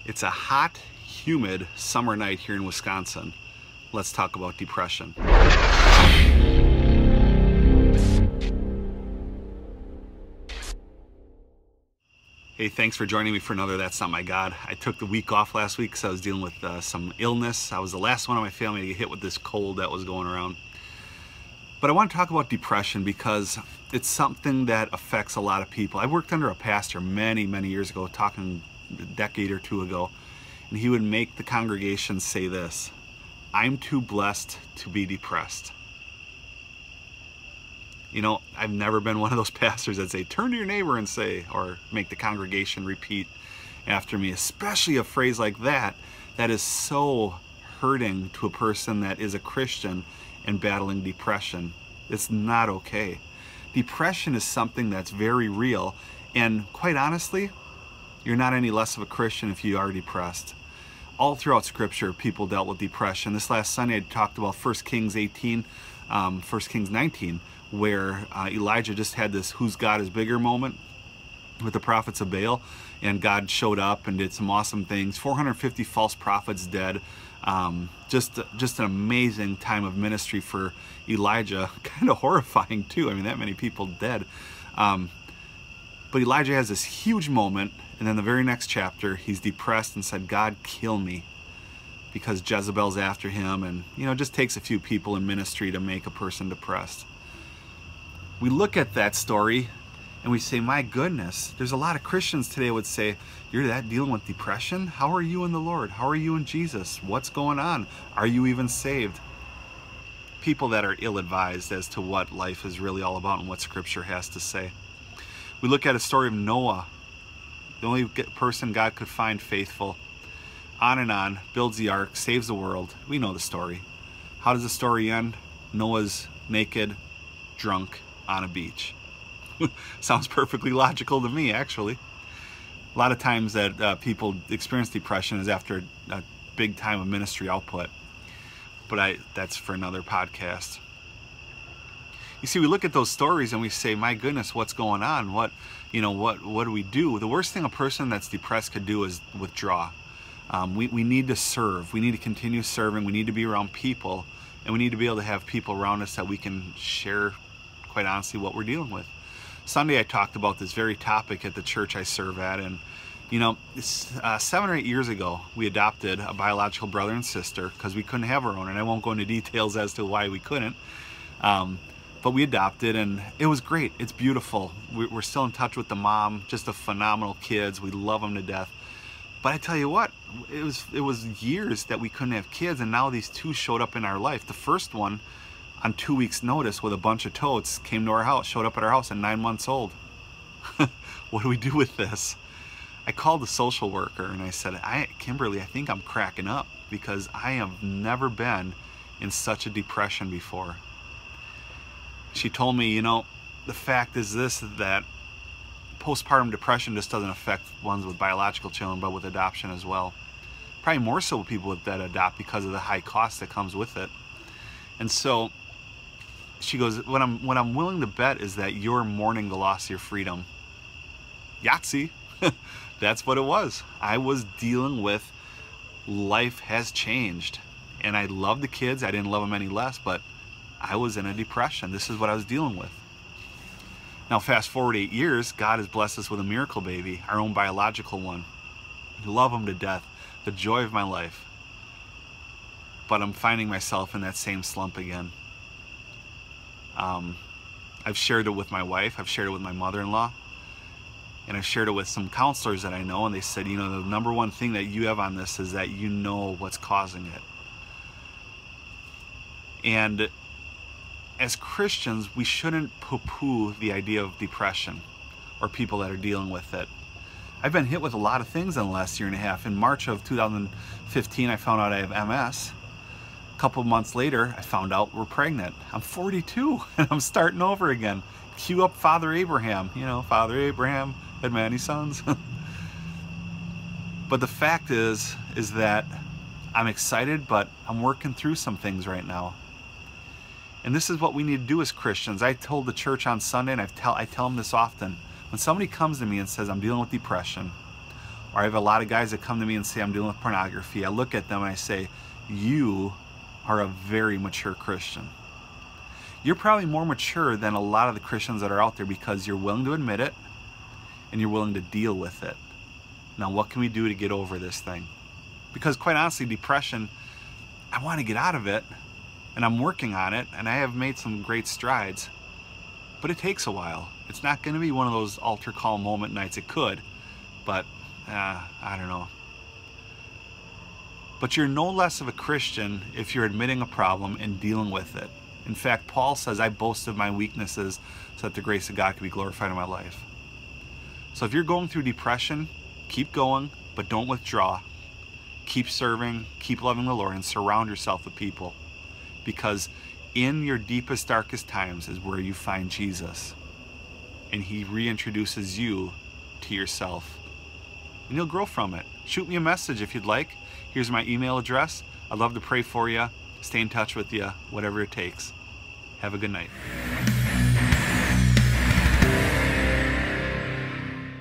It's a hot, humid summer night here in Wisconsin. Let's talk about depression. Hey, thanks for joining me for another That's Not My God. I took the week off last week because I was dealing with some illness. I was the last one in my family to get hit with this cold that was going around. But I want to talk about depression because it's something that affects a lot of people. I worked under a pastor many years ago, talking a decade or two ago, and he would make the congregation say this: "I'm too blessed to be depressed." You know, I've never been one of those pastors that say, turn to your neighbor and say, or make the congregation repeat after me, especially a phrase like that, that is so hurting to a person that is a Christian and battling depression. It's not okay. Depression is something that's very real, and quite honestly, you're not any less of a Christian if you are depressed. All throughout Scripture, people dealt with depression. This last Sunday, I talked about 1 Kings 18, 1 Kings 19, where Elijah just had this "whose God is bigger" moment with the prophets of Baal, and God showed up and did some awesome things. 450 false prophets dead. Just an amazing time of ministry for Elijah. Kind of horrifying too. I mean, that many people dead. But Elijah has this huge moment, and then the very next chapter, he's depressed and said, "God, kill me," because Jezebel's after him. And you know, it just takes a few people in ministry to make a person depressed. We look at that story and we say, my goodness, there's a lot of Christians today would say, you're that dealing with depression? How are you in the Lord? How are you in Jesus? What's going on? Are you even saved? People that are ill-advised as to what life is really all about and what Scripture has to say. We look at a story of Noah, the only person God could find faithful. On, builds the ark, saves the world. We know the story. How does the story end? Noah's naked, drunk, on a beach. Sounds perfectly logical to me, actually. A lot of times that people experience depression is after a big time of ministry output, but that's for another podcast. You see, we look at those stories and we say, my goodness, what's going on? What do we do? The worst thing a person that's depressed could do is withdraw. We need to serve. We need to continue serving. We need to be around people, and we need to be able to have people around us that we can share, quite honestly, what we're dealing with. Sunday I talked about this very topic at the church I serve at, and you know, 7 or 8 years ago we adopted a biological brother and sister because we couldn't have our own, and I won't go into details as to why we couldn't, but we adopted, and it was great. It's beautiful. We're still in touch with the mom, just a phenomenal kids. We love them to death. But I tell you what, it was years that we couldn't have kids, and now these two showed up in our life. The first one, on 2 weeks' notice with a bunch of totes, came to our house, showed up at our house at 9 months old. What do we do with this? I called the social worker and I said, Kimberly, I think I'm cracking up because I have never been in such a depression before. She told me, you know, the fact is this, that postpartum depression just doesn't affect ones with biological children, but with adoption as well. Probably more so with people that adopt because of the high cost that comes with it. And so she goes, what I'm willing to bet is that you're mourning the loss of your freedom. Yahtzee. That's what it was. I was dealing with life has changed. And I love the kids. I didn't love them any less, but I was in a depression. This is what I was dealing with. Now fast forward 8 years, God has blessed us with a miracle baby, our own biological one. I love him to death. The joy of my life. But I'm finding myself in that same slump again. I've shared it with my wife, I've shared it with my mother-in-law, and I've shared it with some counselors that I know, and they said, you know, the number one thing that you have on this is that you know what's causing it. And as Christians, we shouldn't poo-poo the idea of depression or people that are dealing with it. I've been hit with a lot of things in the last year and a half. In March of 2015, I found out I have MS. A couple of months later, I found out we're pregnant. I'm 42 and I'm starting over again. Cue up Father Abraham. You know, Father Abraham had many sons. But the fact is that I'm excited, but I'm working through some things right now. And this is what we need to do as Christians. I told the church on Sunday, and I tell them this often. When somebody comes to me and says, I'm dealing with depression, Or I have a lot of guys that come to me and say, I'm dealing with pornography. I look at them and I say, you are a very mature Christian. You're probably more mature than a lot of the Christians that are out there because you're willing to admit it and you're willing to deal with it. Now, what can we do to get over this thing? Because quite honestly, depression, I want to get out of it, and I'm working on it, and I have made some great strides, but it takes a while. It's not going to be one of those altar call moment nights. It could, but I don't know. But you're no less of a Christian if you're admitting a problem and dealing with it. In fact, Paul says, I boast of my weaknesses so that the grace of God can be glorified in my life. So if you're going through depression, keep going, but don't withdraw. Keep serving, keep loving the Lord, and surround yourself with people. Because in your deepest, darkest times is where you find Jesus. And he reintroduces you to yourself. And you'll grow from it. Shoot me a message if you'd like. Here's my email address. I'd love to pray for you, stay in touch with you, whatever it takes. Have a good night.